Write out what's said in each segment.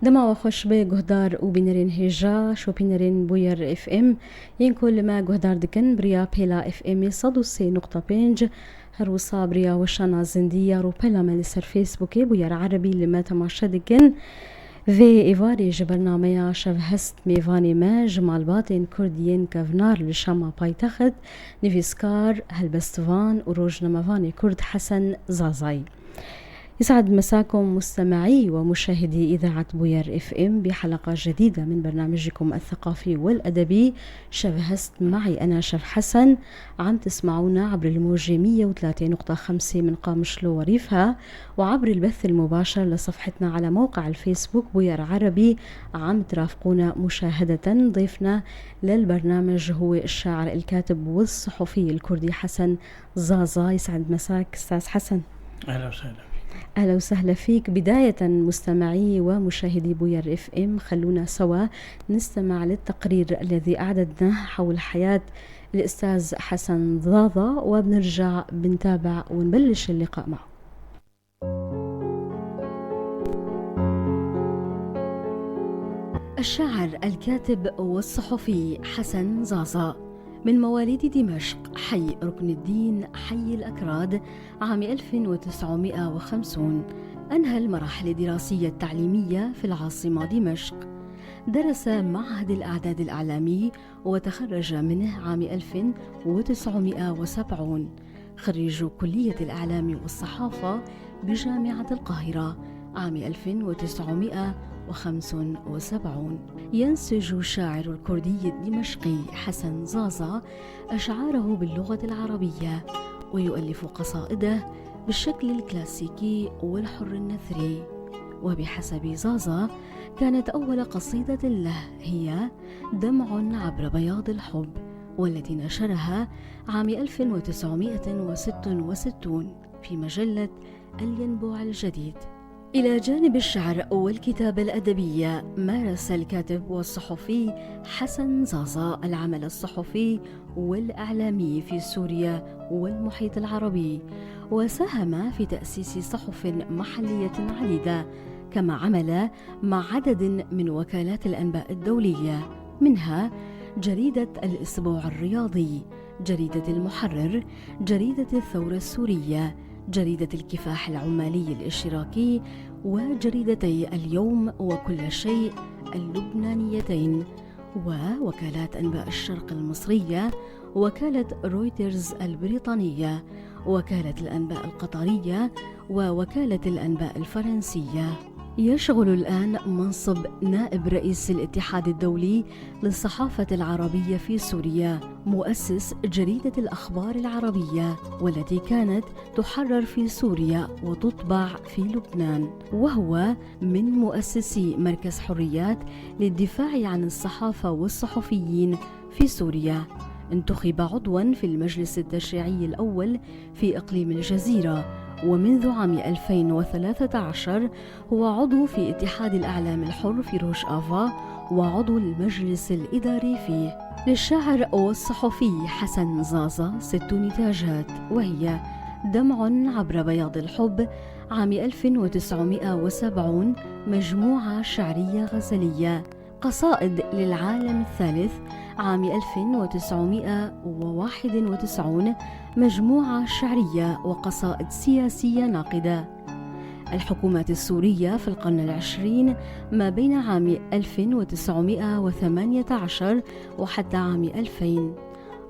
دما وخوش به گهدار و بینرین هجا شو بینرین بویر اف ام ين كل ما گهدار دکن بریا پیلا اف ام 103.5 هروسا بریا وشانا زندية رو بلا من سر فيسبوكي بوير عربي لما تماشا دکن في إيفاري جبرناميا شف هست ميفاني ما جمال باطن كرديين كفنار لشاما بايتخت نيفيسكار هلبستفان وروج نمافاني كرد حسن زازاي. يسعد مساكم مستمعي ومشاهدي إذاعة بوير اف ام بحلقة جديدة من برنامجكم الثقافي والأدبي شفهست معي أنا شف حسن. عم تسمعونا عبر الموجة 103.5 من قامشلو وريفها وعبر البث المباشر لصفحتنا على موقع الفيسبوك بوير عربي. عم ترافقونا مشاهدة. ضيفنا للبرنامج هو الشاعر الكاتب والصحفي الكردي حسن زازا. يسعد مساك أستاذ حسن. أهلا وسهلا. أهلا وسهلا فيك. بداية مستمعي ومشاهدي بوير اف ام خلونا سوا نستمع للتقرير الذي أعددناه حول حياة الأستاذ حسن زازا وبنرجع بنتابع ونبلش اللقاء معه. الشاعر الكاتب والصحفي حسن زازا من مواليد دمشق حي ركن الدين حي الأكراد عام 1950. أنهى المراحل الدراسية التعليمية في العاصمة دمشق. درس معهد الإعداد الإعلامي وتخرج منه عام 1970. خريج كلية الإعلام والصحافة بجامعة القاهرة عام 1975. ينسج الشاعر الكردي الدمشقي حسن زازا أشعاره باللغة العربية ويؤلف قصائده بالشكل الكلاسيكي والحر النثري. وبحسب زازا كانت أول قصيدة له هي دمع عبر بياض الحب، والتي نشرها عام 1966 في مجلة الينبوع الجديد. إلى جانب الشعر والكتابة الأدبية مارس الكاتب والصحفي حسن زازا العمل الصحفي والإعلامي في سوريا والمحيط العربي، وساهم في تأسيس صحف محلية عديدة، كما عمل مع عدد من وكالات الأنباء الدولية، منها جريدة الأسبوع الرياضي، جريدة المحرر، جريدة الثورة السورية، جريدة الكفاح العمالي الاشتراكي، وجريدتي اليوم وكل شيء اللبنانيتين، ووكالات أنباء الشرق المصرية، وكالة رويترز البريطانية، وكالة الأنباء القطرية، ووكالة الأنباء الفرنسية. يشغل الآن منصب نائب رئيس الاتحاد الدولي للصحافة العربية في سوريا، مؤسس جريدة الأخبار العربية والتي كانت تحرر في سوريا وتطبع في لبنان، وهو من مؤسسي مركز حريات للدفاع عن الصحافة والصحفيين في سوريا. انتخب عضواً في المجلس التشريعي الأول في إقليم الجزيرة، ومنذ عام 2013 هو عضو في اتحاد الأعلام الحر في روش آفا وعضو المجلس الإداري فيه. للشاعر والصحفي حسن زازا 6 نتاجات، وهي دمع عبر بياض الحب عام 1970 مجموعة شعرية غزلية، قصائد للعالم الثالث عام 1991 مجموعة شعرية وقصائد سياسية ناقدة، الحكومات السورية في القرن العشرين ما بين عام 1918 وحتى عام 2000،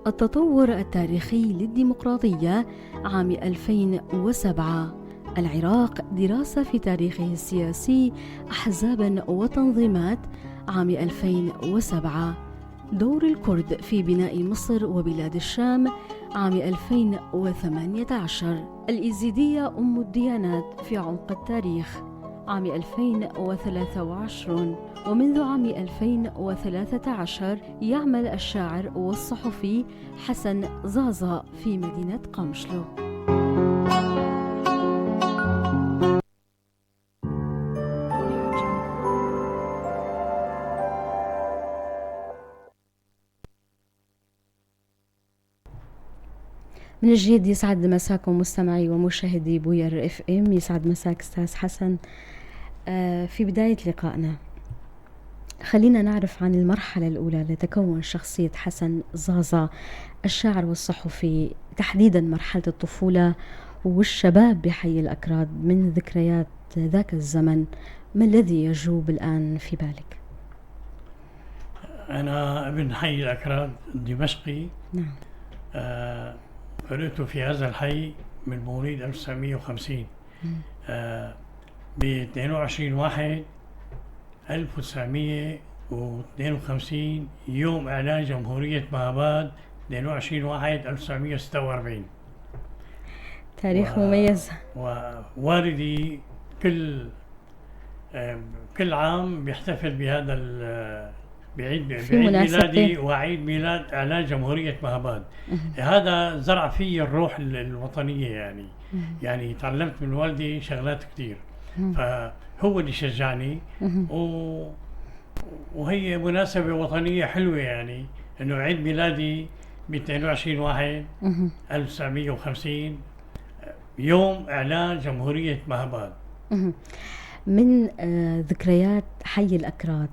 التطور التاريخي للديمقراطية عام 2007، العراق دراسة في تاريخه السياسي أحزابا وتنظيمات عام 2007، دور الكرد في بناء مصر وبلاد الشام عام 2018، الإيزيدية أم الديانات في عمق التاريخ عام 2023. ومنذ عام 2013 يعمل الشاعر والصحفي حسن زازا في مدينة قامشلو. من جديد يسعد مساكم مستمعي ومشاهدي بوير اف ام. يسعد مساك استاذ حسن. في بداية لقائنا خلينا نعرف عن المرحلة الأولى لتكون شخصية حسن زازا الشاعر والصحفي، تحديدا مرحلة الطفولة والشباب بحي الأكراد. من ذكريات ذاك الزمن ما الذي يجوب الآن في بالك؟ أنا ابن حي الأكراد الدمشقي. نعم. ولدت في هذا الحي من مواليد 1950 ب 22/1/1952 يوم إعلان جمهورية مهاباد 22/1/1946. تاريخ مميز. ووالدي كل عام بيحتفل بهذا بعيد ميلادي وعيد ميلاد إعلان جمهورية مهاباد. هذا زرع في الروح الوطنية يعني. يعني تعلمت من والدي شغلات كتير، فهو اللي شجعني. وهي مناسبة وطنية حلوة يعني، إنه عيد ميلادي ب 22/1/1950 يوم إعلان جمهورية مهاباد. من ذكريات حي الأكراد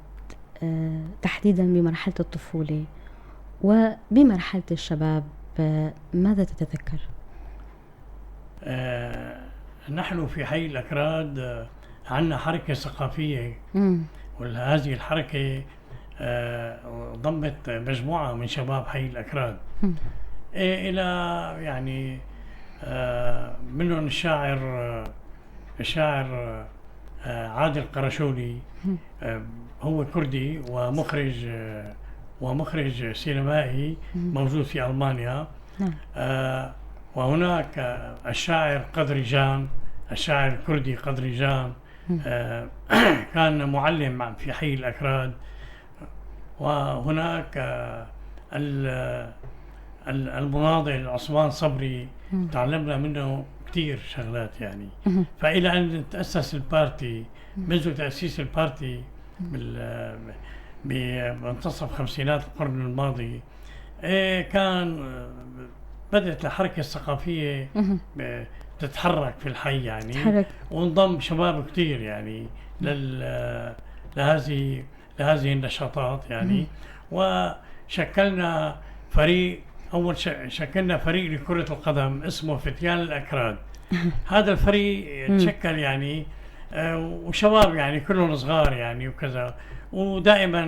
تحديدا بمرحلة الطفولة وبمرحلة الشباب ماذا تتذكر؟ نحن في حي الأكراد عندنا حركة ثقافية، وهذه الحركة ضمت مجموعة من شباب حي الأكراد إلى يعني منهم الشاعر عادل قرشولي، هو كردي ومخرج سينمائي موجود في ألمانيا. وهناك الشاعر الشاعر الكردي قدرجان كان معلم في حي الأكراد. وهناك المناضل عثمان صبري تعلمنا منه كتير شغلات يعني. فإلى أن تأسس البارتي، منذ تأسيس البارتي بمنتصف خمسينات القرن الماضي، كان بدأت الحركة الثقافية تتحرك في الحي يعني، وانضم شباب كتير يعني لهذه النشاطات يعني. وشكلنا فريق، شكلنا فريق لكرة القدم اسمه فتيان الأكراد. هذا الفريق تشكل يعني وشباب يعني كلهم صغار يعني وكذا، ودائما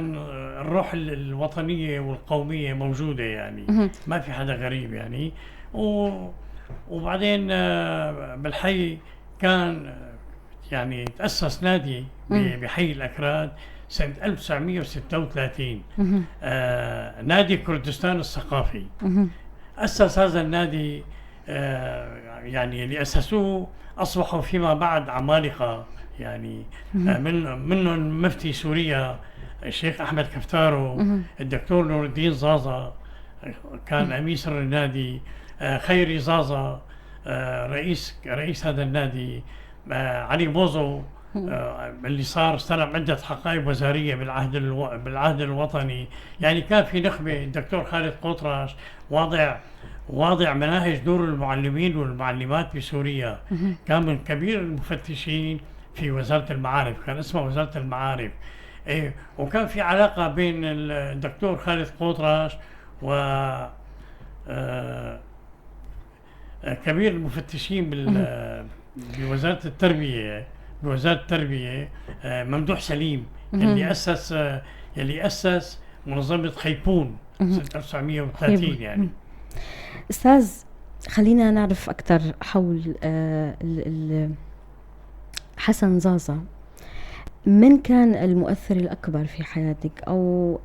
الروح الوطنية والقومية موجودة يعني، ما في حدا غريب يعني. وبعدين بالحي كان يعني تأسس نادي بحي الأكراد سنة 1936، نادي كردستان الثقافي. أسس هذا النادي يعني اللي أسسوه أصبحوا فيما بعد عمالقة يعني. منهم مفتي سوريا الشيخ أحمد كفتارو، الدكتور نور الدين زازا كان أمين سر النادي، خيري زازا رئيس هذا النادي، علي بوزو اللي صار استلم عدة حقائب وزارية بالعهد الوطني يعني. كان في نخبة. الدكتور خالد قطرش واضع مناهج دور المعلمين والمعلمات بسوريا، كان من كبير المفتشين في وزارة المعارف، كان اسمها وزارة المعارف. وكان في علاقة بين الدكتور خالد قطرش و كبير المفتشين بوزارة التربية ممدوح سليم اللي أسس منظمة خيبون سنة 1930 يعني. أستاذ، خلينا نعرف أكثر حول حسن زازا. من كان المؤثر الأكبر في حياتك، أو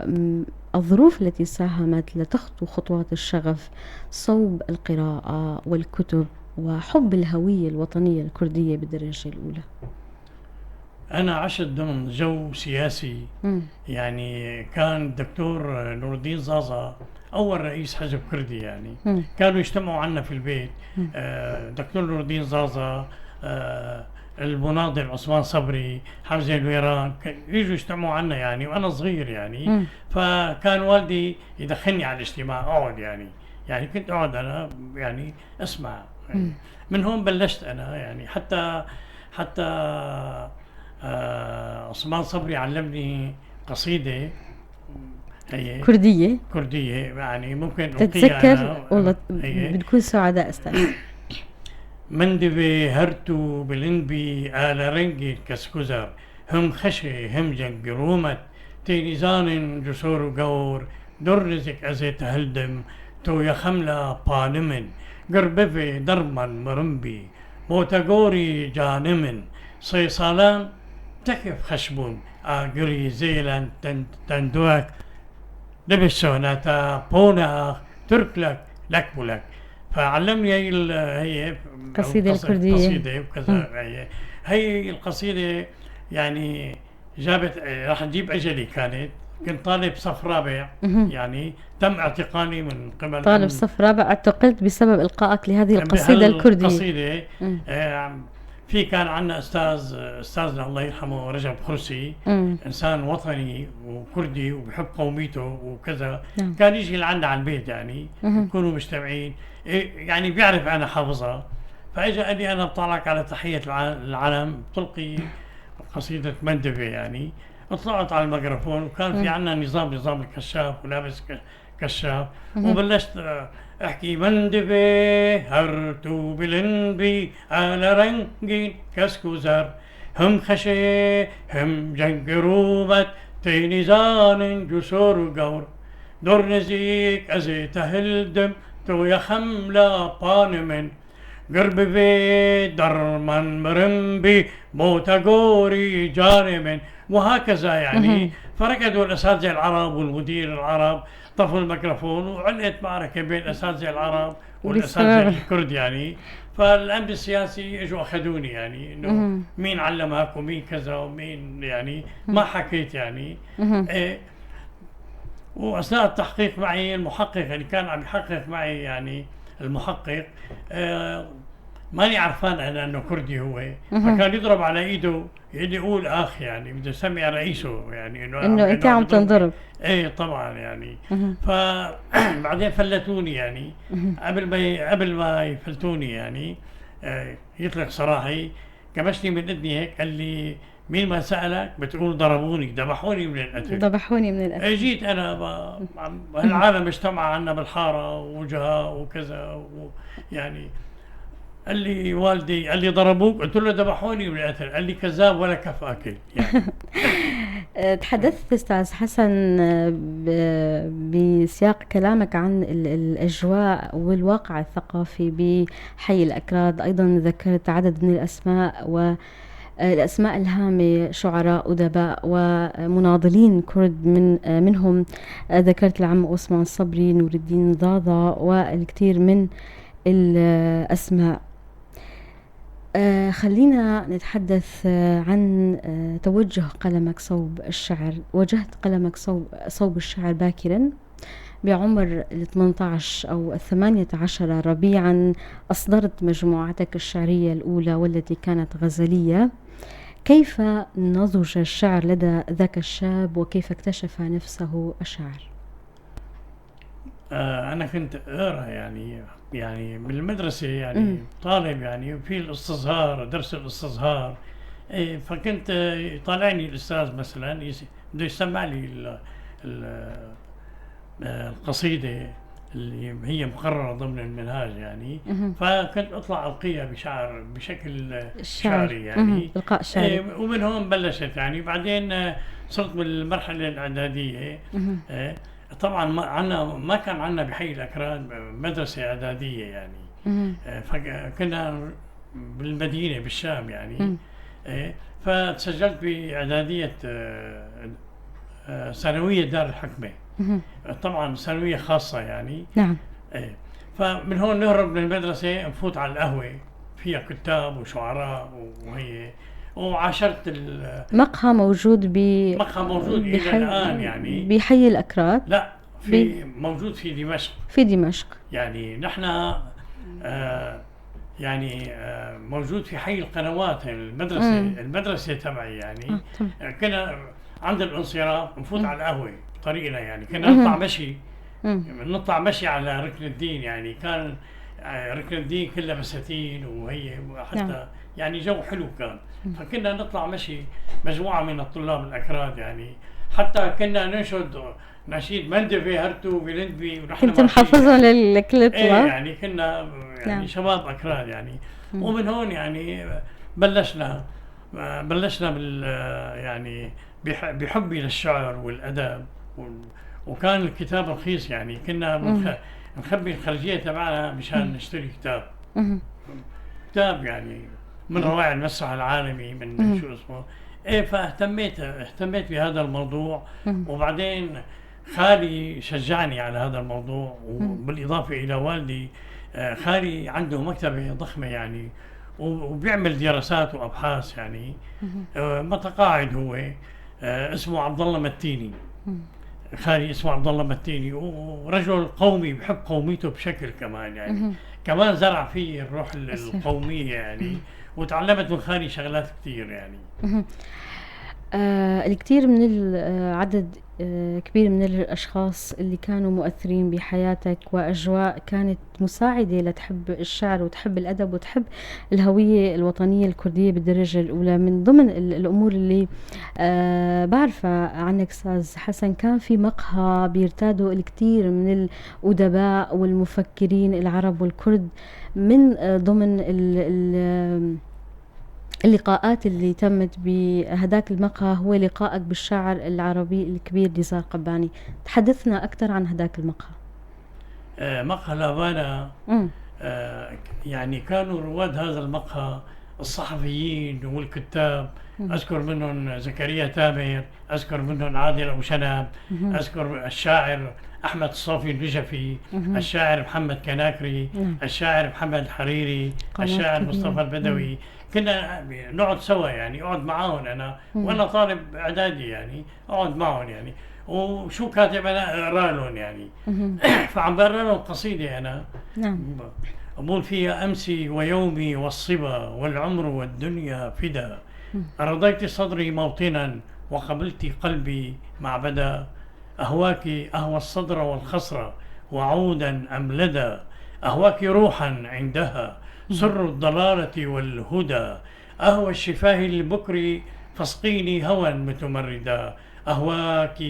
الظروف التي ساهمت لتخطو خطوات الشغف صوب القراءة والكتب وحب الهوية الوطنية الكردية بالدرجة الأولى؟ أنا عشت ضمن جو سياسي يعني. كان الدكتور نور الدين زازا أول رئيس حزب كردي يعني. كانوا يجتمعوا عنا في البيت، دكتور نور الدين زازا، المناضل عثمان صبري، حمزة الويران، يجوا يجتمعوا عنا يعني وأنا صغير يعني. فكان والدي يدخلني على الاجتماع، أقعد يعني كنت أقعد أنا يعني أسمع يعني. من هون بلشت أنا يعني، حتى عثمان صبري علمني قصيدة هي كردية يعني ممكن ألقيها تتذكر؟ والله بنكون سعداء أستاذ. مندبي هرتو بلنبي آل رنجي كسكوزر هم خشي هم جنقرومت تينيزان جسور وقور درزك أزيت هلدم تو يخملا بانمن قربفي درمان مرمبي موتاقوري جانمن صيصالان تكف خشبون آقري زيلان تندوك دبسوناتا بونا تركلك لك بولك. فعلمني هي قصيدة الكردية قصيدة وكذا. هي القصيدة يعني جابت راح نجيب أجلي كانت كنت طالب صف رابع يعني تم اعتقالي من قبل طالب صف رابع اعتقلت بسبب إلقائك لهذه القصيدة الكردية. القصيدة في كان عندنا استاذنا الله يرحمه رجب خرسي انسان وطني وكردي وبحب قوميته وكذا. كان يجي لعنا على البيت يعني نكونوا مجتمعين يعني بيعرف انا حافظها. فاجا قال لي انا بطلعك على تحية العلم بتلقي قصيدة مندبة يعني. طلعت على الميكروفون وكان في عندنا نظام الكشاف ولابس كشاف وبلشت احكي مندبة هرتو بلنبي على رنجي كسكوزر هم خشي هم جنقروبت تينيزان جسور وقور دور نزيك ازيت هلدم تو يخملا بانمن قرب في درمان مرمبي موتاقوري جانمن وهكذا يعني. فركضوا الاساتذه العرب والمدير العرب طفوا الميكروفون وعلقت معركه بين الاساتذه العرب والاساتذه الكرد يعني. فالامن السياسي اجوا اخذوني يعني انه مين علمك ومين كذا ومين يعني ما حكيت يعني. إيه واثناء التحقيق معي المحقق اللي كان عم يحقق معي يعني المحقق ماني عرفان انا انه كردي هو. فكان يضرب على ايده يقول اخ يعني بده يسمي رئيسه يعني انه انت عم تنضرب. ايه طبعا يعني. فبعدين فلتوني يعني قبل ما يفلتوني يعني يطلق سراحي كمشني من اذني هيك قال لي مين ما سألك بتقول ضربوني ذبحوني من القتل. جيت انا العالم اجتمع عنا بالحاره ووجهاء وكذا يعني. قال لي والدي قال لي ضربوك قلت له ذبحوني من القتل. قال لي كذاب ولا كف اكل يعني. تحدثت استاذ حسن بسياق كلامك عن الاجواء والواقع الثقافي بحي الاكراد. ايضا ذكرت عدد من الاسماء والاسماء الهامه شعراء ادباء ومناضلين كرد منهم ذكرت العم عثمان صبري نور الدين ضاضة والكثير من الاسماء. خلينا نتحدث عن توجه قلمك صوب الشعر. وجهت قلمك صوب الشعر باكرا بعمر 18 أو 18 ربيعا. أصدرت مجموعتك الشعرية الأولى والتي كانت غزلية. كيف نضج الشعر لدى ذاك الشاب وكيف اكتشف نفسه الشاعر؟ أنا كنت أقرأ يعني بالمدرسة يعني طالب يعني في الاستصهار درس الاستصهار. فكنت يطالعني الأستاذ مثلا بده يسمع لي القصيدة اللي هي مقررة ضمن المنهاج يعني. فكنت أطلع ألقيها بشكل شعري يعني إلقاء شعري. ومن هون بلشت يعني. بعدين صرت بالمرحلة الإعدادية. طبعا ما كان عندنا بحي الأكراد مدرسة إعدادية يعني. فكنا بالمدينة بالشام يعني. فتسجلت بإعدادية ثانوية دار الحكمة. طبعا ثانوية خاصة يعني. نعم. فمن هون نهرب من المدرسة نفوت على القهوة فيها كتاب وشعراء وهي وعاشرت مقهى موجود إلى الآن يعني بحي الأكراد. لا موجود في دمشق يعني. نحن يعني موجود في حي القنوات المدرسة تبعي يعني. كنا عند الانصراف نفوت على القهوة طريقنا يعني. كنا نطلع مشي على ركن الدين يعني. ركن الدين كلها بساتين، وهي حتى نعم. يعني جو حلو كان. فكنا نطلع مشي مجموعة من الطلاب الأكراد يعني، حتى كنا ننشد نشيد مندبي هرتو بلندبي ونحن كنت ماشيين. محافظة للكليب؟ ايه يعني كنا يعني نعم. شباب أكراد يعني. ومن هون يعني بلشنا بال يعني بحبي للشعر والأدب، وكان الكتاب رخيص يعني. كنا نخبي الخرجية تبعنا مشان نشتري كتاب. كتاب يعني من رواعي المسرح العالمي، من شو اسمه. ايه اهتميت بهذا الموضوع. وبعدين خالي شجعني على هذا الموضوع، وبالإضافة إلى والدي. خالي عنده مكتبة ضخمة يعني، وبيعمل دراسات وأبحاث يعني. متقاعد هو. اسمه عبد الله متيني. خالي اسمه عبد الله متيني، ورجل قومي بحب قوميته بشكل كمان يعني. كمان زرع فيه الروح القومية يعني. وتعلمت من خالي شغلات كثير يعني. الكثير من عدد كبير من الأشخاص اللي كانوا مؤثرين بحياتك، وأجواء كانت مساعدة لتحب الشعر وتحب الأدب وتحب الهوية الوطنية الكردية بالدرجة الأولى. من ضمن الأمور اللي بعرفها عنك أستاذ حسن، كان في مقهى بيرتادوا الكثير من الأدباء والمفكرين العرب والكرد. من ضمن اللقاءات اللي تمت بهداك المقهى هو لقائك بالشاعر العربي الكبير نزار قباني. تحدثنا أكثر عن هداك المقهى. مقهى لافانا. يعني كانوا رواد هذا المقهى الصحفيين والكتاب. أذكر منهم زكريا تامر، أذكر منهم عادل أبو شنب، أذكر الشاعر أحمد الصافي النجفي، الشاعر محمد كناكري، الشاعر محمد الحريري، الشاعر مصطفى البدوي. كنا نقعد سوا يعني، اقعد معاهم انا وانا طالب اعدادي يعني، اقعد معهم يعني. وشو كاتب انا اقرا لهم يعني. فعم بقرا لهم قصيده انا. نعم. اقول فيها: امسي ويومي والصبا والعمر والدنيا فدا، ارضيت صدري موطنا وقبلت قلبي معبدا، اهواك اهوى الصدر والخصر وعودا ام لدى، اهواك روحا عندها سر الضلالة والهدى، أهوى الشفاه البكر فاسقيني هوى متمردا، أهواك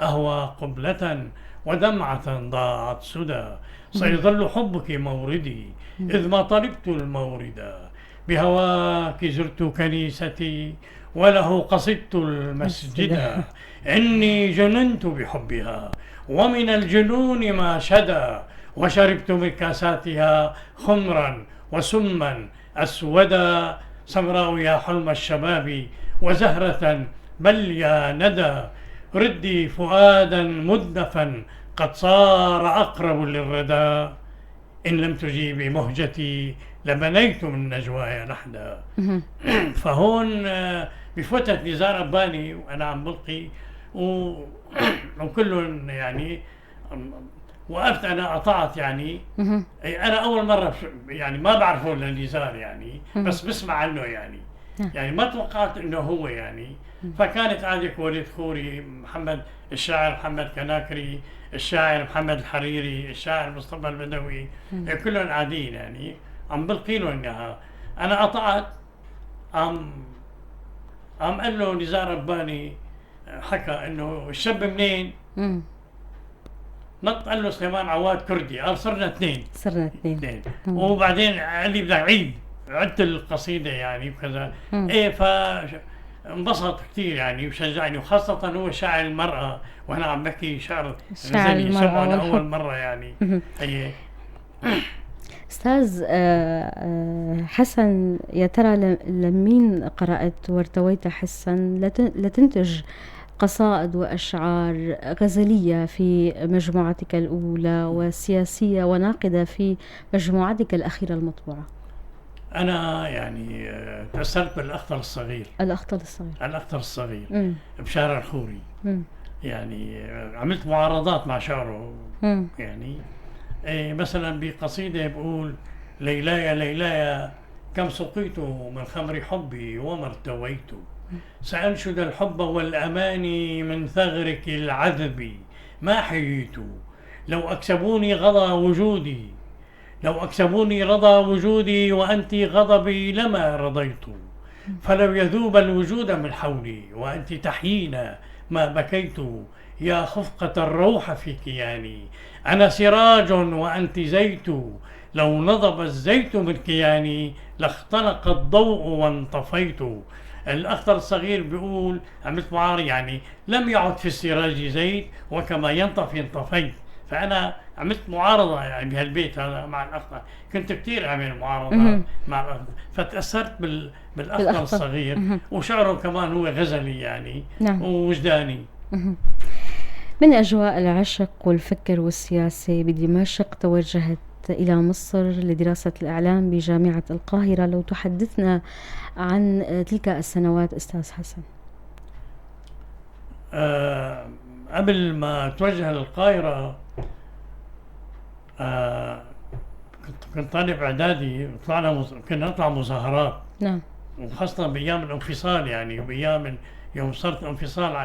أهوى قبلة ودمعة ضاعت سدى، سيظل حبك موردي إذ ما طلبت الموردا، بهواك زرت كنيستي وله قصدت المسجدا، إني جننت بحبها ومن الجنون ما شدا، وشربت من كاساتها خمرا وسما أسودا، سمراء يا حلم الشباب وزهرة بل يا ندى، ردي فؤادا مدفا قد صار أقرب للردى، إن لم تجيبي مهجتي لبنيت من نجواي لحدا. فهون بفتت نزار قباني وأنا عم بلقي وكلهم يعني وقفت انا قطعت يعني. انا اول مره يعني ما بعرفه لنزار يعني، بس بسمع عنه يعني. يعني ما توقعت انه هو يعني. فكانت عندك وليد خوري، محمد الشاعر محمد كناكري، الشاعر محمد الحريري، الشاعر مصطفى البدوي، كلهم قاعدين يعني عم بلقي لهم اياها. انا قطعت. عم قال له نزار رباني، حكى انه الشاب منين؟ نط قال له سليمان عواد كردي. قال صرنا اثنين. وبعدين قال لي بدك عيد. عدت القصيده يعني وكذا. ايه فانبسط كثير يعني وشجعني، وخاصه هو شاعر المراه وانا عم بحكي شعر غزلي سمعه لاول مره يعني. هي أستاذ حسن، يا ترى لمين قرأت وارتويت حسا لتنتج قصائد وأشعار غزلية في مجموعتك الأولى، وسياسية وناقدة في مجموعتك الأخيرة المطبوعة؟ أنا يعني تأثرت بالأخطر الصغير. الأخطر الصغير بشارع الخوري. يعني عملت معارضات مع شعره. يعني مثلا بقصيدة بقول: ليلايا ليلايا كم سقيت من خمر حبي وما ارتويت، سأنشد الحب والأماني من ثغرك العذب ما حييت، لو أكسبوني غضى وجودي، لو أكسبوني رضى وجودي وأنت غضبي لما رضيت، فلو يذوب الوجود من حولي وأنت تحيين ما بكيت، يا خفقة الروح في كياني، أنا سراج وأنت زيت، لو نضب الزيت من كياني لاختنق الضوء وانطفيت. الأخضر الصغير بيقول عملت معارضة، يعني لم يعد في السراج زيت وكما ينطفي انطفيت. فأنا عملت معارضة يعني بهالبيت هذا مع الأخضر، كنت كثير أعمل معارضة مع الأخضر، فتأثرت بالأخضر الصغير. وشعره كمان هو غزلي يعني، نعم. ووجداني. من أجواء العشق والفكر والسياسة بدمشق توجهت إلى مصر لدراسة الإعلام بجامعة القاهرة. لو تحدثنا عن تلك السنوات أستاذ حسن. قبل ما أتوجه للقاهرة كنت طالب إعدادي، كنا نطلع مظاهرات. نعم. وخاصة بأيام الانفصال يعني، وبأيام يوم صارت انفصال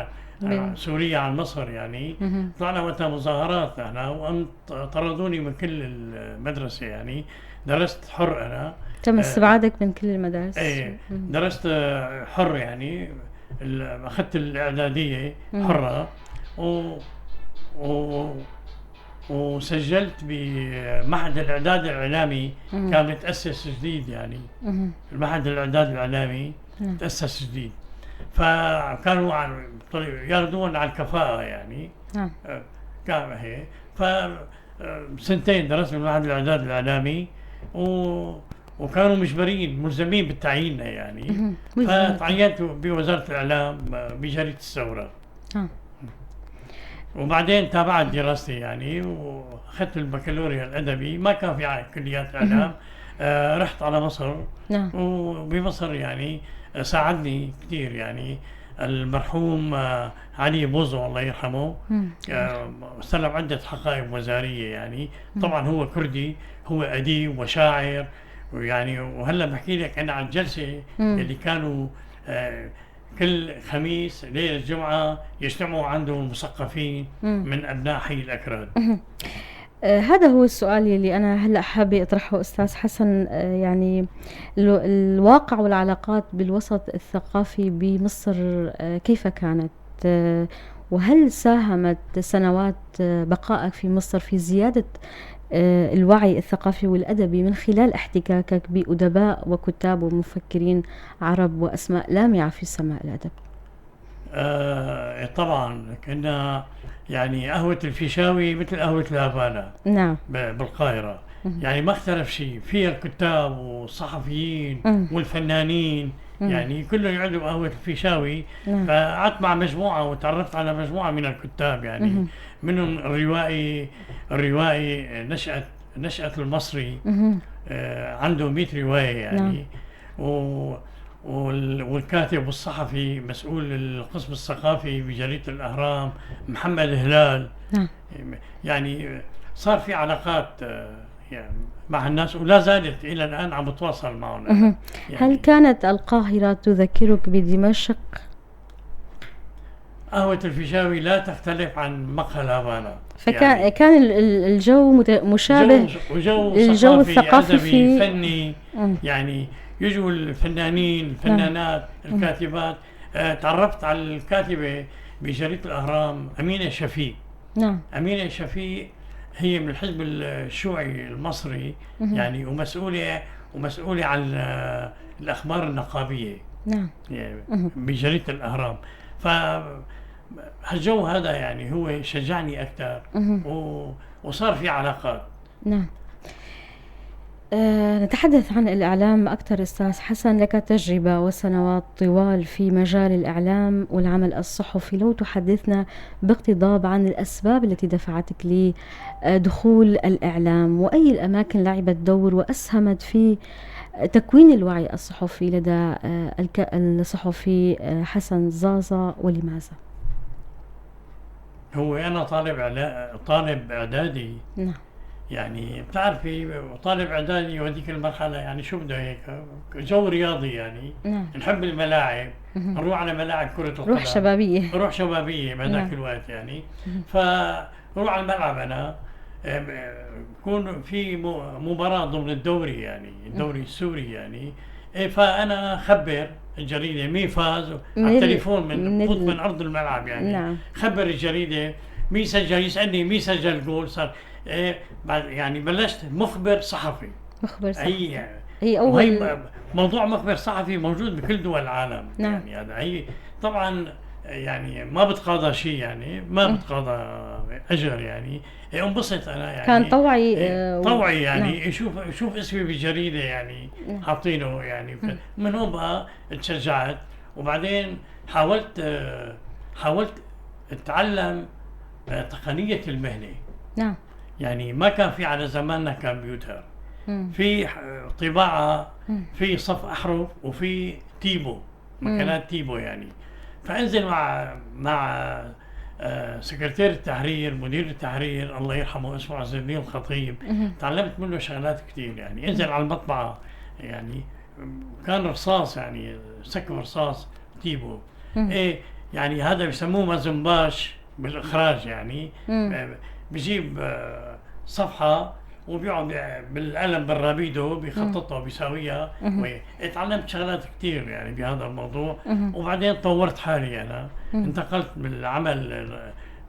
عن سوريا عن مصر يعني. طلعنا وقتها مظاهرات احنا، وقام طردوني من كل المدرسة يعني. درست حر أنا. تم استبعادك من كل المدارس. ايه درست حر يعني. أخذت الإعدادية حرة وسجلت بمعهد الإعداد الإعلامي. كان متأسس جديد يعني. المعهد الإعداد الإعلامي تأسس جديد، فكانوا ياخذون على الكفاءة يعني. كان هيك. فسنتين درست بمعهد الإعداد الإعلامي، وكانوا مجبرين ملزمين بالتعيين يعني. فتعينت بوزارة الإعلام بجريدة الثورة. وبعدين تابعت دراستي يعني، واخذت البكالوريا الادبي. ما كان في كليات اعلام. رحت على مصر. وبمصر يعني ساعدني كثير يعني المرحوم علي بوزو الله يرحمه. استلم عدة حقائب وزارية يعني. طبعا هو كردي، هو أديب وشاعر ويعني. وهلا بحكي لك أنا عن الجلسة اللي كانوا كل خميس ليلة الجمعة يجتمعوا عنده المثقفين من أبناء حي الأكراد. هذا هو السؤال اللي أنا هلأ حابة أطرحه أستاذ حسن. يعني الواقع والعلاقات بالوسط الثقافي بمصر كيف كانت؟ وهل ساهمت سنوات بقائك في مصر في زيادة الوعي الثقافي والأدبي من خلال احتكاكك بأدباء وكتاب ومفكرين عرب وأسماء لامعة في سماء الأدب؟ طبعا كنا يعني قهوة الفيشاوي مثل قهوة الهافانا. نعم. بالقاهرة. يعني ما اختلف شيء فيها، الكتاب والصحفيين والفنانين يعني كلهم يقعدوا بقهوة الفيشاوي. فقعدت مع مجموعة وتعرفت على مجموعة من الكتاب يعني. منهم الروائي نشأة المصري. عنده 100 رواية يعني. والكاتب والصحفي مسؤول القسم الثقافي بجريدة الأهرام محمد هلال. يعني صار في علاقات يعني مع الناس، ولا زالت إلى الآن عم بتواصل معهم يعني. هل كانت القاهرة تذكرك بدمشق؟ قهوة الفيشاوي لا تختلف عن مقهى الهافانا. فكان يعني كان الجو مشابه، الجو الثقافي فني يعني. يجوا الفنانات الكاتبات. تعرفت على الكاتبة بجريدة الأهرام أمينة شفيق. أمينة شفيق هي من الحزب الشيوعي المصري يعني، ومسؤولة عن الأخبار النقابية يعني بجريدة الأهرام. فالجو هذا يعني هو شجعني أكثر وصار في علاقات. نتحدث عن الإعلام أكثر أستاذ حسن. لك تجربة وسنوات طوال في مجال الإعلام والعمل الصحفي. لو تحدثنا باقتضاب عن الأسباب التي دفعتك لدخول الإعلام، وأي الأماكن لعبت دور وأسهمت في تكوين الوعي الصحفي لدى الصحفي حسن زازا، ولماذا؟ هو أنا طالب إعدادي. يعني بتعرفي طالب اعدادي وهذيك المرحله يعني شو بده هيك جو رياضي يعني. نحب الملاعب. نروح على ملاعب كره القدم. روح شبابيه بهذاك الوقت يعني. فروح على الملعب انا يكون في مباراة ضمن الدوري يعني الدوري السوري يعني، فأنا أخبر الجريدة مين فاز على التليفون من أرض الملعب يعني. نعم. خبر الجريدة مين سجل، يسألني مين سجل جول، صار بعد يعني بلشت مخبر صحفي. مخبر صحفي. هي أول موضوع مخبر صحفي موجود بكل دول العالم. نعم. يعني هذا هي طبعا يعني ما بتقاضى شيء يعني، ما بتقاضى أجر يعني. انبسط أنا يعني، كان طوعي. طوعي يعني. نعم. يشوف اسمي بالجريدة يعني. نعم. حاطينه يعني. من هون بقى تشجعت، وبعدين حاولت اتعلم تقنية المهنة. نعم. يعني ما كان في على زماننا كمبيوتر، في طباعة، في صف أحرف، وفي تيبو، مكانات تيبو يعني. فأنزل مع سكرتير التحرير، مدير التحرير الله يرحمه اسمه عز الدين الخطيب، تعلمت منه شغلات كثير يعني. انزل على المطبعة يعني، كان رصاص يعني، سكب رصاص تيبو. يعني هذا بيسموه مازنباش بالإخراج يعني. بيجيب صفحة وبيقعد بالقلم بالرابيدو بيخططها وبيساويها. اتعلمت شغلات كتير يعني بهذا الموضوع. وبعدين طورت حالي أنا. انتقلت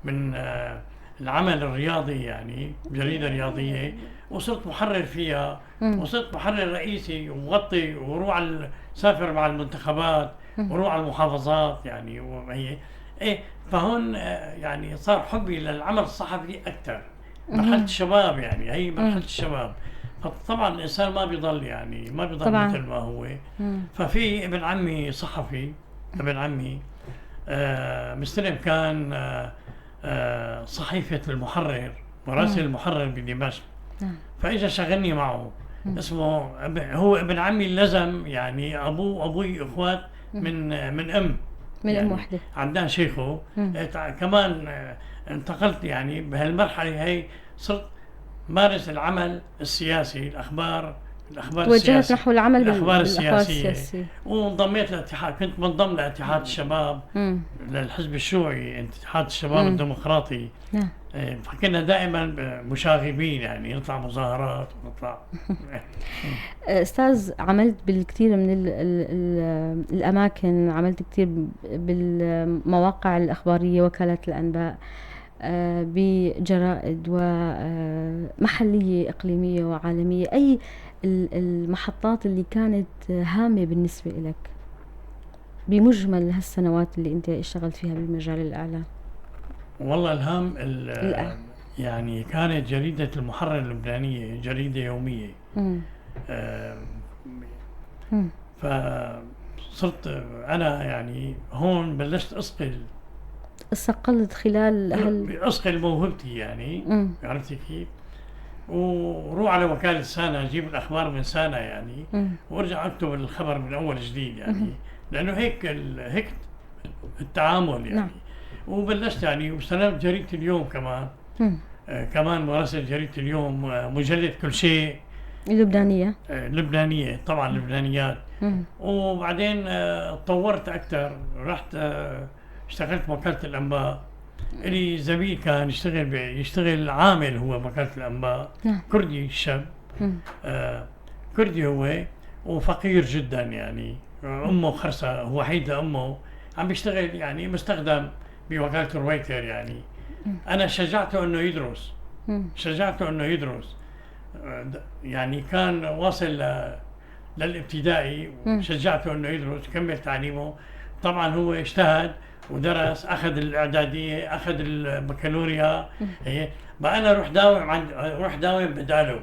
من العمل الرياضي يعني، جريدة رياضية، وصرت محرر فيها، وصرت محرر رئيسي ومغطي، وروح سافر مع المنتخبات، وروح على المحافظات يعني. وهي فهون يعني صار حبي للعمل الصحفي أكثر. مرحلة الشباب يعني، هي مرحلة الشباب. فطبعا الإنسان ما بيضل يعني، ما بيضل طبعاً مثل ما هو. ففي ابن عمي صحفي، ابن عمي مستلم كان صحيفة المحرر، مراسل المحرر بدمشق. فإجا شغلني معه. اسمه هو ابن عمي اللزم يعني، أبوي إخوات من أم يعني واحدة، عدنان شيخه. كمان انتقلت يعني بهالمرحلة هي، صرت مارس العمل السياسي، الأخبار توجهت نحو العمل بالأخبار السياسية. وانضميت للاتحاد، كنت منضم لاتحاد الشباب للحزب الشيوعي، اتحاد الشباب الديمقراطي. فكنا دائما مشاغبين يعني، نطلع مظاهرات ونطلع. أستاذ، عملت بالكثير من الأماكن، عملت كثير بالمواقع الأخبارية، وكالات الأنباء، بجرائد ومحلية إقليمية وعالمية. أي المحطات اللي كانت هامة بالنسبة لك بمجمل هالسنوات اللي أنت اشتغلت فيها بالمجال الإعلام؟ والله الهام يعني كانت جريدة المحرر اللبنانية، جريدة يومية. فصرت أنا يعني هون بلشت استقلت خلال أصقل موهبتي يعني. عرفتي كيف؟ وروح على وكالة سانا، أجيب الأخبار من سانا يعني، وارجع أكتب الخبر من أول جديد يعني. لأنه هيك التعامل يعني. وبلشت يعني، واستلمت جريدة اليوم كمان. كمان مراسل جريدة اليوم، مجلة كل شيء لبنانية طبعا، لبنانيات. وبعدين طورت أكثر، رحت اشتغلت وكالة الأنباء. لي زميل كان يشتغل عامل هو وكالة الأنباء، كردي الشاب، كردي هو، وفقير جدا يعني. أمه خرسة، هو وحيد لأمه، عم بيشتغل يعني مستخدم بوكالة رويتر يعني. أنا شجعته إنه يدرس، يعني كان واصل للابتدائي، وشجعته إنه يدرس يكمل تعليمه. طبعا هو اجتهد ودرس، أخذ الإعدادية، أخذ البكالوريا. بقى أنا روح داوم بداله.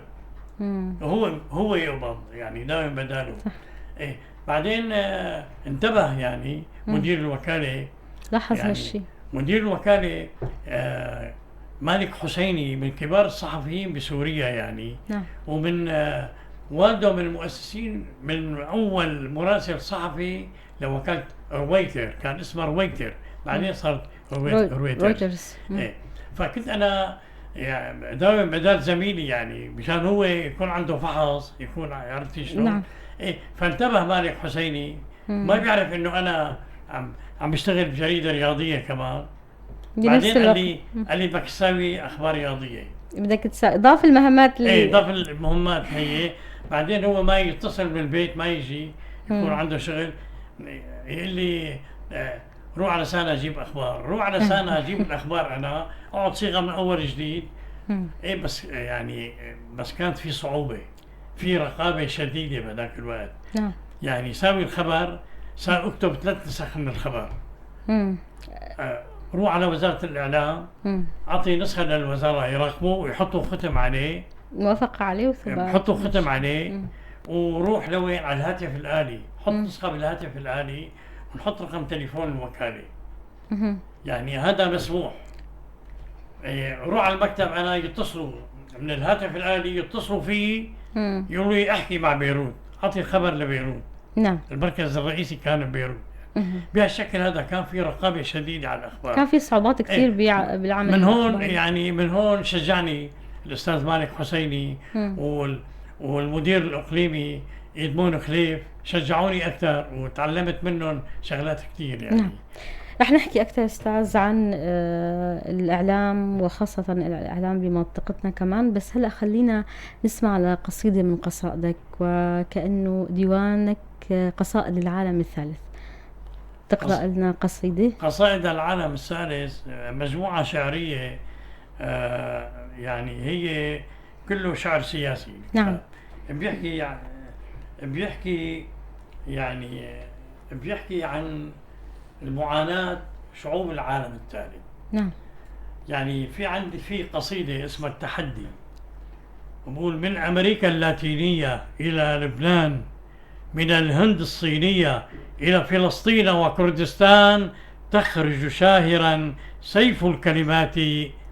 هو يقبض يعني، داوم بداله. بعدين انتبه يعني مدير الوكالة، لاحظ يعني هالشيء. مدير الوكالة مالك حسيني، من كبار الصحفيين بسوريا يعني. ومن والده من المؤسسين، من أول مراسل صحفي لوكالة رويتر، كان اسمه رويتر، بعدين صارت رويترز. فكنت أنا يعني دائما بدال زميلي يعني، مشان هو يكون عنده فحص، يكون عرفتي شلون. فانتبه مالك حسيني، ما بيعرف إنه أنا عم بشتغل بجريدة رياضية كمان. بعدين قال لي بدك تساوي أخبار رياضية. بدك إضافة المهمات اللي ايه ضاف المهمات هي. بعدين هو ما يتصل بالبيت، ما يجي يكون عنده شغل، يقول لي روح على سنة اجيب اخبار، روح على سنة اجيب الاخبار، انا اقعد صيغة من اول جديد. ايه بس يعني بس كانت في صعوبة، في رقابة شديدة بهذاك الوقت. نعم. يعني ساوي الخبر، صار اكتب 3 نسخ من الخبر. روح على وزارة الإعلام، أعطي نسخة للوزارة يراقبوا ويحطوا ختم عليه، موافقة عليه وثبات، يحطوا ختم عليه. وروح لوين على الهاتف الآلي، حط نسخة بالهاتف الآلي ونحط رقم تليفون الوكالة. يعني هذا مسموح. روح على المكتب أنا يتصلوا من الهاتف الآلي، يتصلوا فيه يقولوا لي احكي مع بيروت، أعطي الخبر لبيروت. نعم. المركز الرئيسي كان ببيروت. بهالشكل هذا كان في رقابة شديدة على الأخبار، كان في صعوبات كثير بالعمل. من هون يعني من هون شجعني الأستاذ مالك حسيني والمدير الإقليمي إدمون خليف، شجعوني أكثر وتعلمت منهم شغلات كثير يعني. نعم. رح نحكي أكثر أستاذ عن الإعلام وخاصة الإعلام بمنطقتنا كمان، بس هلأ خلينا نسمع على قصيدة من قصائدك، وكأنه ديوانك قصائد العالم الثالث. تقرأ لنا قصيدة؟ قصائد العالم الثالث مجموعة شعرية، يعني هي كله شعر سياسي. نعم. بيحكي عن المعاناة شعوب العالم الثالث. نعم. يعني في قصيدة اسمها التحدي، بقول: من أمريكا اللاتينية إلى لبنان، من الهند الصينية إلى فلسطين وكردستان، تخرج شاهرا سيف الكلمات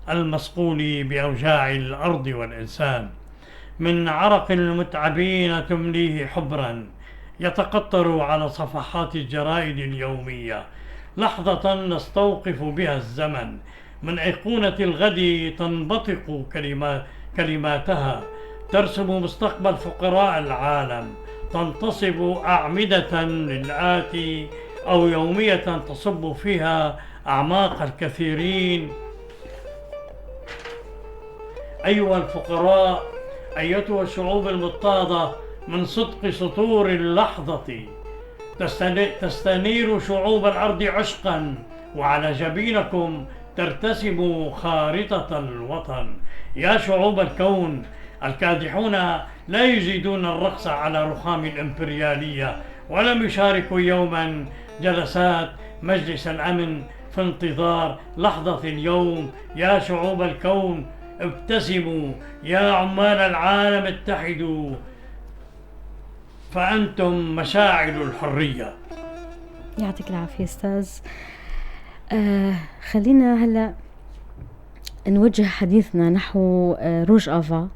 المصقول بأوجاع الأرض والإنسان. من عرق المتعبين تمليه حبرا، يتقطر على صفحات الجرائد اليومية، لحظة نستوقف بها الزمن. من أيقونة الغد تنبثق كلماتها، ترسم مستقبل فقراء العالم، تنتصب أعمدة للآتي، أو يومية تصب فيها أعماق الكثيرين. أيها الفقراء، أيتها الشعوب المضطهدة، من صدق سطور اللحظة تستنير شعوب الأرض عشقا، وعلى جبينكم ترتسم خارطة الوطن. يا شعوب الكون، الكادحون لا يجيدون الرقص على رخام الإمبريالية، ولم يشاركوا يوما جلسات مجلس الأمن في انتظار لحظة اليوم. يا شعوب الكون، ابتسموا، يا عمال العالم اتحدوا، فأنتم مشاعل الحرية. يعطيك العافية أستاذ. خلينا هلأ نوجه حديثنا نحو روج آفا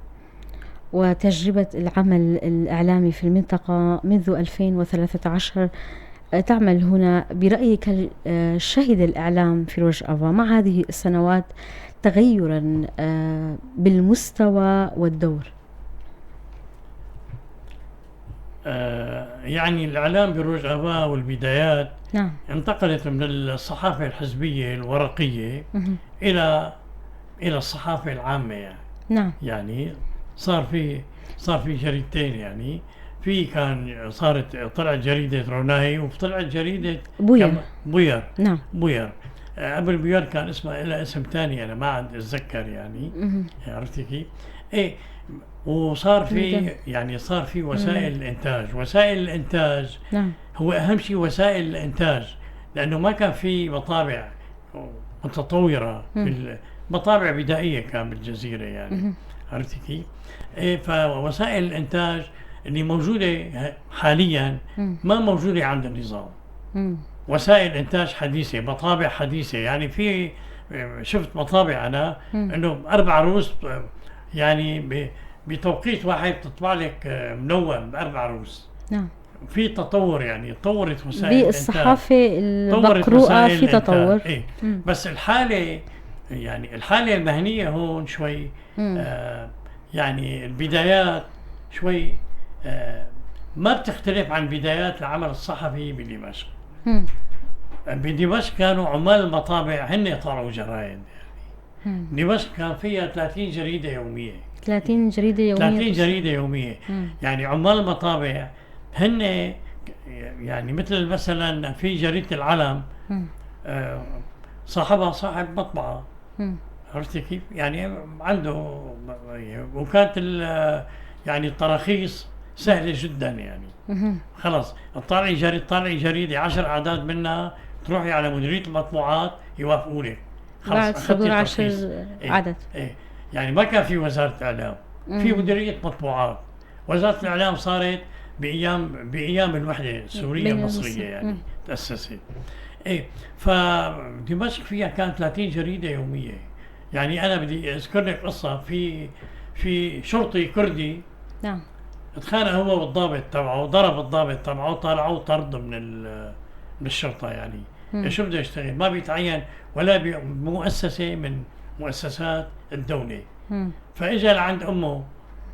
وتجربة العمل الإعلامي في المنطقة منذ 2013. تعمل هنا، برأيك شهد الإعلام في روج آفا مع هذه السنوات تغيرا بالمستوى والدور؟ يعني الإعلام بروج آفا والبدايات، نعم، انتقلت من الصحافة الحزبية الورقية إلى الصحافة العامة يعني. نعم. يعني صار في جريدتين، يعني طلعت جريدة روناي، وطلعت جريدة بوير. نعم. بوير. قبل بوير كان اسمها لها اسم ثاني، أنا ما عاد أتذكر يعني. عرفتي كيف؟ إيه. وصار في وسائل الإنتاج. وسائل الإنتاج، نعم، هو أهم شيء وسائل الإنتاج، لأنه ما كان في مطابع متطورة، مطابع بدائية كان بالجزيرة يعني. عرفتي كيف؟ إيه. فوسائل الإنتاج اللي موجودة حاليا ما موجودة عند النظام. وسائل إنتاج حديثة، مطابع حديثة، يعني شفت مطابع أنا إنه 4 روس يعني بتوقيت واحد تطبع لك منوم ب4 روس. نعم. في تطور، يعني تطورت وسائل الإنتاج، بالصحافة المقروءة في تطور. إيه. بس الحالة المهنية هون شوي يعني البدايات شوي ما بتختلف عن بدايات العمل الصحفي بدمشق. بدمشق كانوا عمال المطابع هن طلعوا جرايد يعني. دمشق كان فيها 30 جريدة يومية. 30 جريدة يومية. 30 جريدة يومية. يعني عمال المطابع هن يعني مثل مثلا في جريدة العلم صاحبها صاحب مطبعة. عرفت كيف؟ يعني عنده وكانت يعني التراخيص سهلة جدا يعني. خلاص طالعي جريدة 10 أعداد منها، تروحي على مديرية المطبوعات يوافقوا لك. بعد صدور 10 عدد. إيه يعني ما كان في وزارة إعلام، في مديرية مطبوعات. وزارة الإعلام صارت بأيام الوحدة السورية المصرية يعني تأسست. إيه فدمشق فيها كانت 30 جريدة يومية. يعني أنا بدي أذكر لك قصة في شرطي كردي. نعم. اتخانق هو والضابط تبعه، ضرب الضابط تبعه، طالعوه طرد من الشرطة يعني. شو بده يشتغل؟ ما بيتعين ولا بمؤسسة من مؤسسات الدولة. فاجا لعند امه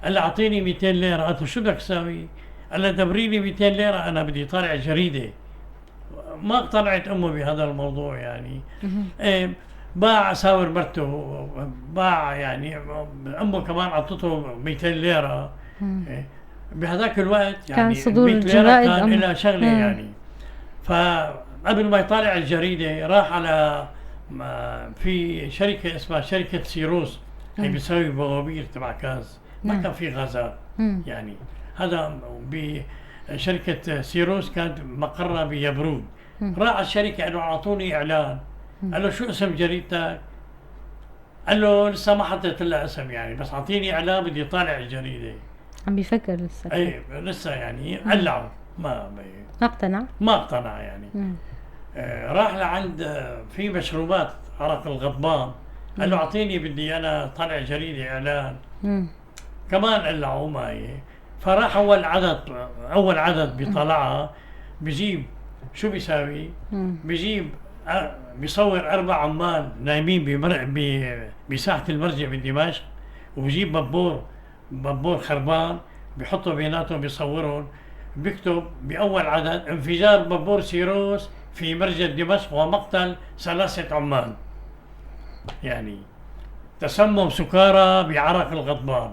قال لها اعطيني 200 ليرة. قالت له شو بدك تساوي؟ قال لها دبري لي 200 ليرة انا بدي طالع جريدة. ما اقتنعت امه بهذا الموضوع يعني. باع ساور مرته، باع يعني امه كمان اعطته 200 ليرة. بهذاك الوقت يعني كان صدور 100 ليرة الجرائد كان لها شغلة يعني. فقبل ما يطالع الجريدة راح على في شركة اسمها شركة سيروس، هي بتسوي بوابير تبع غاز. ما كان في غازات يعني. هذا بشركة سيروس كانت مقرها بيبرود. راح على الشركة قال له اعطوني اعلان. قال له شو اسم جريدتك؟ قال له لسه ما حطيت لها اسم يعني، بس اعطيني اعلان بدي طالع الجريدة. عم بيفكر لسه. اي لسه يعني قلعوا ما اقتنع يعني. راح لعند في مشروبات عرق الغضبان، قال له اعطيني بدي انا طالع جريدة اعلان. كمان قلعوا معي. فراح اول عدد بيطلعها بيجيب شو بيساوي؟ بيجيب بيصور 4 عمال نايمين بساحة المرجع بدمشق، وبيجيب بابور خربان بيحطوا بيناتهم بيصورون. بيكتب بأول عدد انفجار بابور سيروس في مرجع دمشق ومقتل 3 عمال. يعني تسمم سكارى بعرق الغضبان.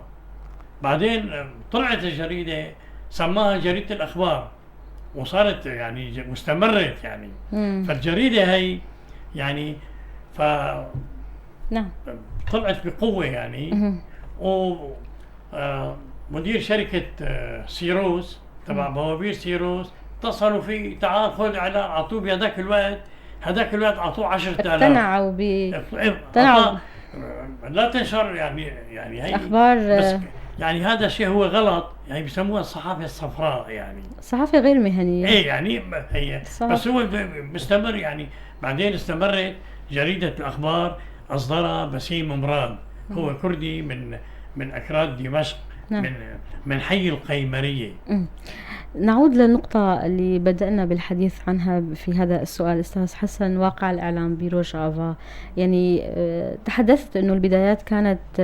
بعدين طلعت الجريدة سماها جريدة الأخبار، وصارت يعني مستمرت يعني. فالجريدة هي يعني نعم طلعت بقوة يعني. ومدير شركة سيروس تبع بوابير سيروس اتصلوا فيه، تعال خذ اعلان. اعطوه بهذاك الوقت اعطوه 10,000. اقتنعوا لا تنشر يعني هي اخبار. بس يعني هذا الشيء هو غلط يعني. بيسموها الصحافة الصفراء يعني، صحافة غير مهنية. ايه يعني هي بس هو مستمر يعني. بعدين استمرت جريدة الأخبار، أصدرها بسيم مراد، هو كردي من أكراد دمشق. من حي القيمرية. نعود للنقطة اللي بدأنا بالحديث عنها في هذا السؤال أستاذ حسن، واقع الإعلام بروجافا. يعني تحدثت أنه البدايات كانت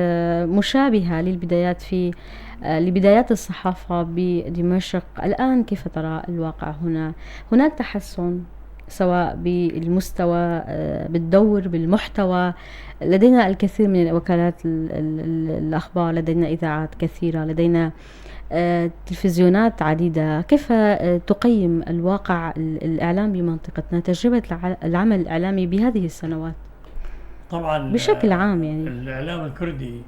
مشابهة لبدايات الصحافة بدمشق. الآن كيف ترى الواقع هنا؟ هناك تحسن سواء بالمستوى، بالدور، بالمحتوى. لدينا الكثير من وكالات الأخبار، لدينا إذاعات كثيرة، لدينا تلفزيونات عديدة. كيف تقيم الواقع الإعلام بمنطقتنا، تجربة العمل الإعلامي بهذه السنوات طبعا بشكل عام؟ يعني الإعلام الكردي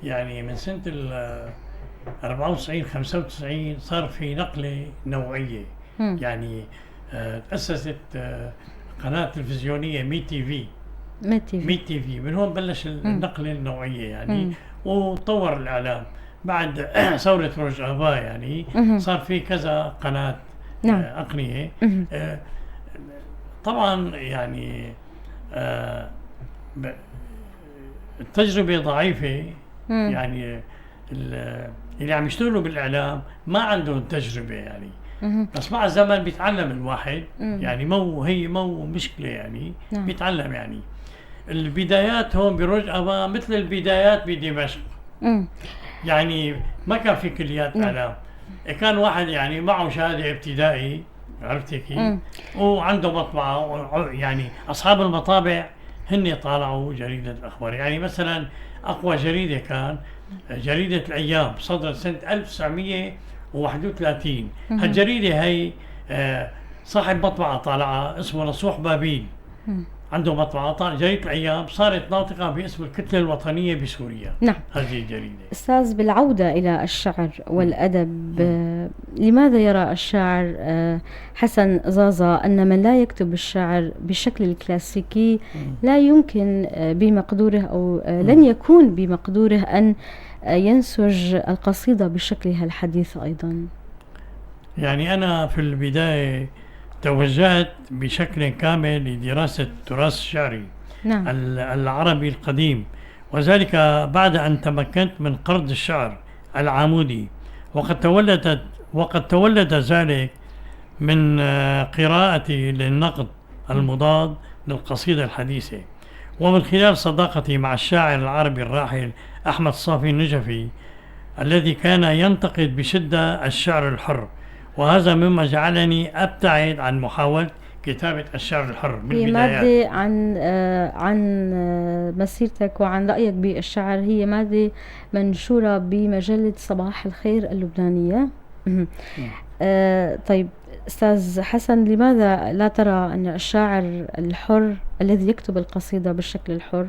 يعني من سنة 94-95 صار في نقلة نوعية. يعني تأسست قناة تلفزيونية ميت تي في. من هون بلش النقلة النوعية يعني. وطور الإعلام بعد ثورة روجافا يعني. صار في كذا قناة أقنية. طبعا يعني التجربة ضعيفة يعني. اللي عم يشتغلوا بالإعلام ما عندهم تجربة يعني. بس مع الزمن بيتعلم الواحد يعني. مو مشكلة يعني. بيتعلم يعني. البدايات هون بروجافا مثل البدايات بدمشق. يعني ما كان في كليات إعلام. كان واحد يعني معه شهادة ابتدائي، عرفتي كيف؟ وعنده مطبعة يعني. أصحاب المطابع هن طالعوا جريدة الأخبار. يعني مثلا أقوى جريدة كان جريدة الأيام، صدرت سنة 1931. هالجريدة هي صاحب مطبعة طالعة اسمه نصوح بابيل، عنده مطبعة طالع جريدة الأيام، صارت ناطقة باسم الكتلة الوطنية بسوريا. نعم. هذه الجريدة. أستاذ، بالعودة إلى الشعر والأدب، لماذا يرى الشاعر حسن زازا أن من لا يكتب الشعر بالشكل الكلاسيكي لا يمكن بمقدوره أو لن يكون بمقدوره أن ينسج القصيدة بشكلها الحديث أيضا؟ يعني أنا في البداية توجهت بشكل كامل لدراسة التراث الشعري نعم. العربي القديم، وذلك بعد أن تمكنت من قرض الشعر العامودي، وقد تولد ذلك من قراءتي للنقد المضاد للقصيدة الحديثة، ومن خلال صداقتي مع الشاعر العربي الراحل أحمد صافي النجفي الذي كان ينتقد بشدة الشعر الحر، وهذا مما جعلني أبتعد عن محاولة كتابة الشعر الحر هي مادة عن مسيرتك وعن رأيك بالشعر، هي مادة منشورة بمجلة صباح الخير اللبنانية. طيب أستاذ حسن، لماذا لا ترى أن الشاعر الحر الذي يكتب القصيدة بالشكل الحر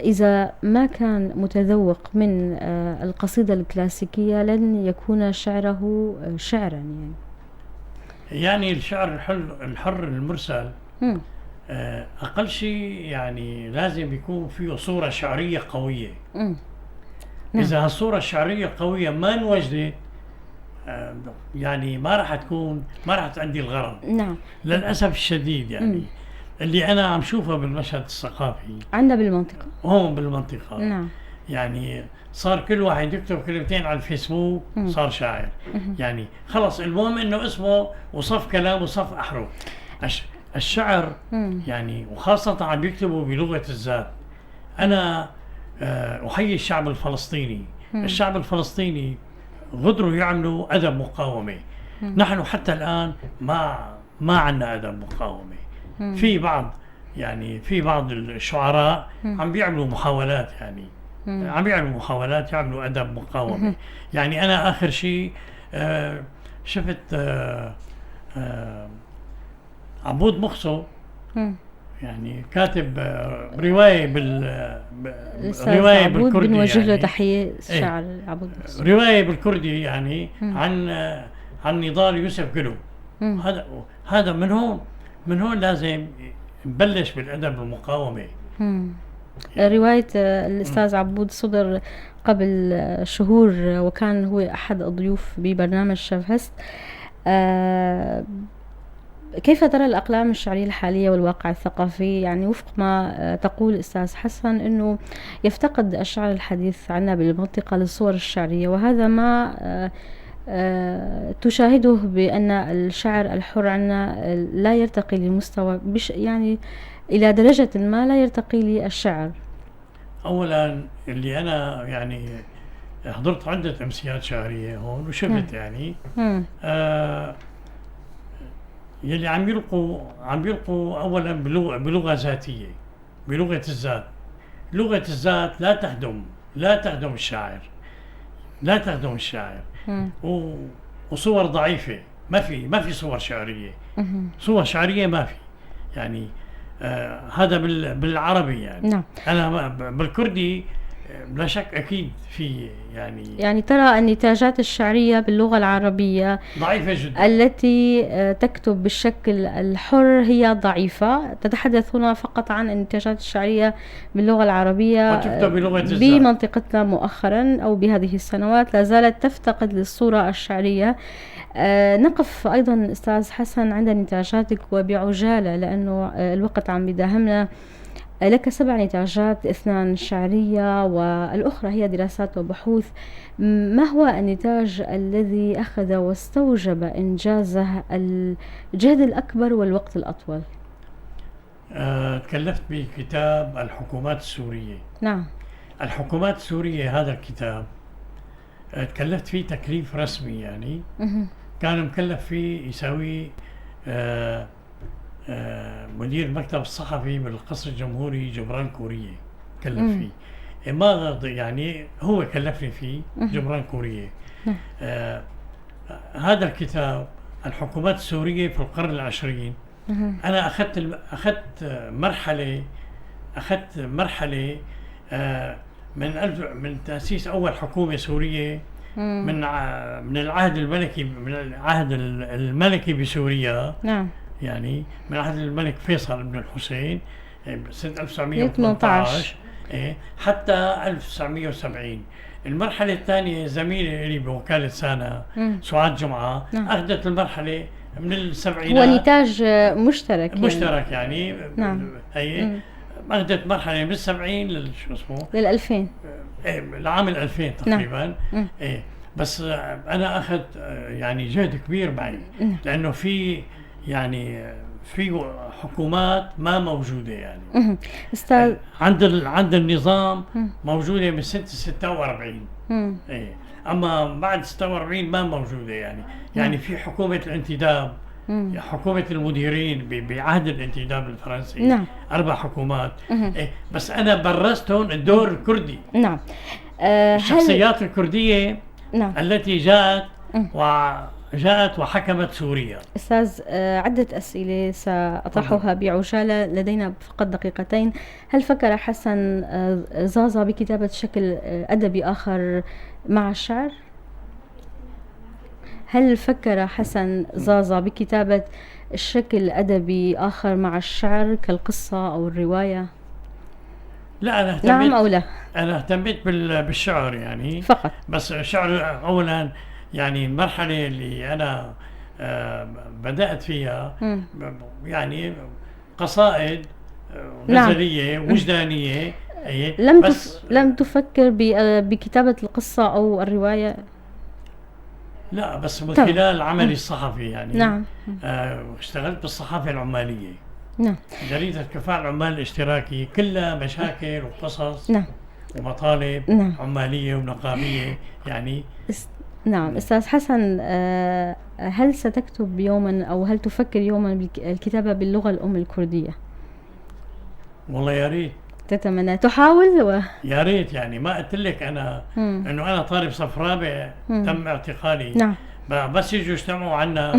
إذا ما كان متذوق من القصيدة الكلاسيكية لن يكون شعره شعرا؟ يعني الشعر الحر المرسل أقل شيء يعني لازم يكون فيه صورة شعرية قوية. نعم. إذا هالصورة الشعرية القوية ما انوجدت يعني ما راح تؤدي الغرض. نعم. للأسف الشديد يعني اللي أنا عم شوفه بالمشهد الثقافي عندنا بالمنطقة، هون بالمنطقة. نعم. يعني صار كل واحد يكتب كلمتين على الفيسبوك صار شاعر. يعني خلص المهم انه اسمه وصف كلام وصف احرف. الشعر يعني وخاصة عم بيكتبوا بلغة الذات. انا احيي الشعب الفلسطيني. الشعب الفلسطيني قدروا يعملوا ادب مقاومة. نحن حتى الان ما عندنا ادب مقاومة. في بعض الشعراء عم بيعملوا محاولات، يعني يعملوا أدب مقاومة. يعني أنا آخر شيء شفت عبود مخصو، يعني كاتب رواية بالكردي، بنوجه له يعني تحية الشاعر عبود مخصو، رواية بالكردي يعني عن نضال يوسف قلو. هذا من هون لازم نبلش بالأدب المقاومة. رواية الأستاذ عبود صدر قبل شهور، وكان هو أحد الضيوف ببرنامج شافهست. كيف ترى الأقلام الشعرية الحالية والواقع الثقافي؟ يعني وفق ما تقول أستاذ حسن أنه يفتقد الشعر الحديث عنا بالمنطقة للصور الشعرية، وهذا ما تشاهده بأن الشعر الحر عنا لا يرتقي لمستوى يعني إلى درجة ما لا يرتقي للشعر. أولا اللي أنا يعني حضرت عدة أمسيات شعرية هون وشفت يعني يلي عم يلقوا أولا بلغة ذاتية، بلغة الذات. لغة الذات لا تخدم الشاعر، وصور ضعيفة. ما في صور شعرية. صور شعرية ما في. يعني هذا بالعربي يعني. نعم. أنا بالكردي لا شك أكيد في يعني ترى النتاجات الشعرية باللغة العربية ضعيفة جدا. التي تكتب بالشكل الحر هي ضعيفة. تتحدث هنا فقط عن النتاجات الشعرية باللغة العربية وتكتب بلغة بمنطقتنا مؤخرا أو بهذه السنوات لا زالت تفتقد للصورة الشعرية. نقف أيضا أستاذ حسن عند نتاجاتك وبعجالة لأنه الوقت عم بداهمنا. لك 7 نتاجات، 2 شعرية والأخرى هي دراسات وبحوث. ما هو النتاج الذي أخذ واستوجب إنجازه الجهد الأكبر والوقت الأطول؟ تكلفت بكتاب الحكومات السورية. نعم. الحكومات السورية هذا الكتاب تكلفت فيه تكليف رسمي، يعني كان مكلف فيه يساوي مدير المكتب الصحفي بالقصر الجمهوري جبران كورية كلف فيه. ما يعني هو كلفني فيه جبران كورية. هذا الكتاب الحكومات السورية في القرن العشرين. أنا أخذت مرحلة من تأسيس أول حكومة سورية من العهد الملكي بسوريا. نعم. يعني من عهد الملك فيصل بن الحسين سنة 1918 حتى 1970. المرحلة الثانية زميلة لي بوكالة سانا سعاد جمعة أخذت المرحلة من السبعينات. هو نتاج مشترك يعني نعم. هي أخذت مرحلة من السبعين لل2000 العام 2000 تقريبا. نعم. بس أنا أخذت يعني جهد كبير معي لأنه في حكومات ما موجودة يعني. استاذ عند النظام موجودة من سنة 46. أما بعد 46 ما موجودة يعني في حكومة الانتداب، حكومة المديرين بعهد الانتداب الفرنسي. نعم. 4 حكومات. بس أنا برزتهم الدور الكردي. نعم. الشخصيات الكردية نعم. التي جاءت وحكمت سوريا. أستاذ، عدة أسئلة سأطرحها بعجالة، لدينا فقط دقيقتين. هل فكر حسن زازا بكتابة شكل أدبي آخر مع الشعر؟ هل فكر حسن زازا بكتابة شكل أدبي آخر مع الشعر كالقصة أو الرواية؟ لا، أنا اهتميت. نعم أو لا؟ أنا اهتميت بالشعر يعني فقط. بس الشعر أولا يعني المرحلة اللي أنا بدأت فيها يعني قصائد غزلية. نعم. وجدانية. لم تفكر بكتابة القصة أو الرواية؟ لا، بس من خلال عملي الصحفي يعني. نعم. اشتغلت بالصحافة العمالية. نعم. جريدة كفاء العمال الاشتراكي كلها مشاكل وقصص. نعم. ومطالب. نعم. عمالية ونقابية يعني. نعم. أستاذ حسن، هل ستكتب يوما أو هل تفكر يوما بالكتابة باللغة الأم الكردية؟ والله يا ريت. تتمنى تحاول يا ريت يعني. ما قلت لك أنا إنه أنا طالب صف رابع تم اعتقالي. نعم. بس يجوا يجتمعوا عنا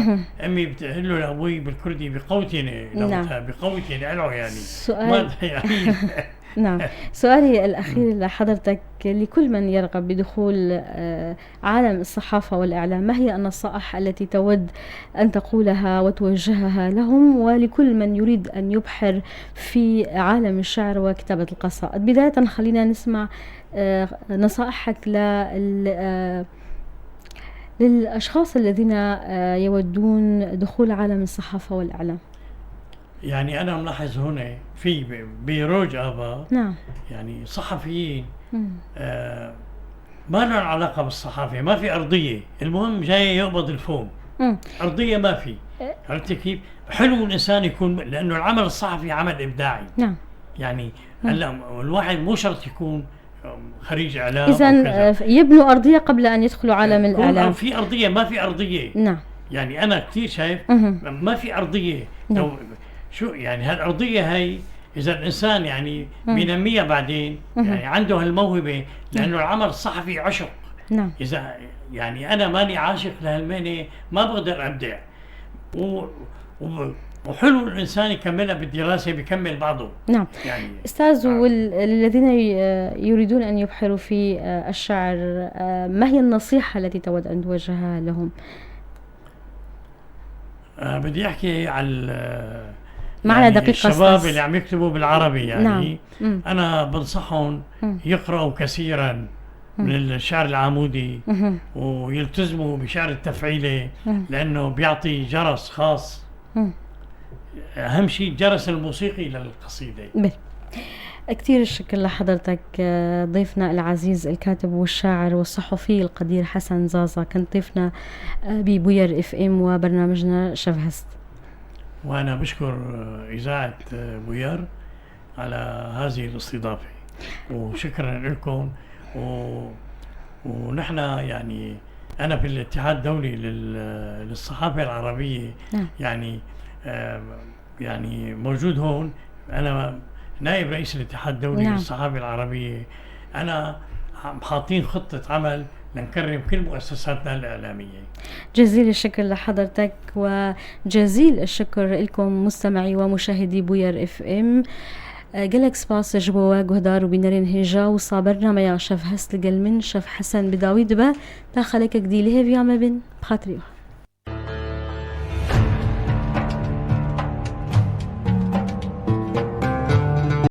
أمي بتقول له لأبوي بالكردي بقوتني. نعم. بقوتني له يعني. سؤال يعني. نعم. سؤالي الأخير لحضرتك، لكل من يرغب بدخول عالم الصحافة والإعلام، ما هي النصائح التي تود أن تقولها وتوجهها لهم، ولكل من يريد أن يبحر في عالم الشعر وكتابة القصائد؟ بداية خلينا نسمع نصائحك للأشخاص الذين يودون دخول عالم الصحافة والإعلام. يعني أنا ملاحظ هنا في بروج آبا. نعم. يعني صحفيين ما لهم علاقة بالصحافة، ما في أرضية، المهم جاي يقبض الفوم. أرضية ما في. عرفت كيف؟ حلو الإنسان يكون، لأنه العمل الصحفي عمل إبداعي. نعم. يعني هلا الواحد مو شرط يكون خريج إعلام. إذن يبنوا أرضية قبل أن يدخلوا عالم الإعلام. في أرضية، ما في أرضية. نعم. يعني أنا كثير شايف ما في أرضية. نعم. شو يعني هالأرضية هاي؟ إذا الإنسان يعني بينميها بعدين يعني عنده هالموهبة، لأنه العمل الصحفي عشق. نعم. إذا يعني أنا ماني عاشق لهالمهنة ما بقدر أبدع. وحلو الإنسان يكملها بالدراسة، بيكمل بعضه. نعم. يعني أستاذ، والذين يريدون أن يبحروا في الشعر، ما هي النصيحة التي تود أن توجهها لهم؟ بدي أحكي على معنا يعني دقيقة. الشباب اللي عم يكتبوا بالعربي يعني. نعم. أنا بنصحهم يقرأوا كثيرا من الشعر العامودي ويلتزموا بشعر التفعيلة، لأنه بيعطي جرس خاص. أهم شيء الجرس الموسيقي للقصيدة. كثير الشكر لحضرتك ضيفنا العزيز الكاتب والشاعر والصحفي القدير حسن زازا، كنت ضيفنا ببوير FM وبرنامجنا شفهست. وأنا بشكر إذاعة بوير على هذه الاستضافة، وشكرا لكم. ونحن يعني أنا في الاتحاد الدولي للصحافة العربية يعني يعني موجود هون، أنا نائب رئيس الاتحاد الدولي نعم. للصحافة العربية. أنا حاطين خطة عمل لنكرم كل مؤسساتنا الإعلامية. جزيل الشكر لحضرتك وجزيل الشكر لكم مستمعي ومشاهدي بوير اف ام. قلق سباس جبوا جهدار وبنرين هجا وصابرنا ما يعشف هست القلمن شف حسن بداوي دبا داخلك قديله في عم بن بخاطري.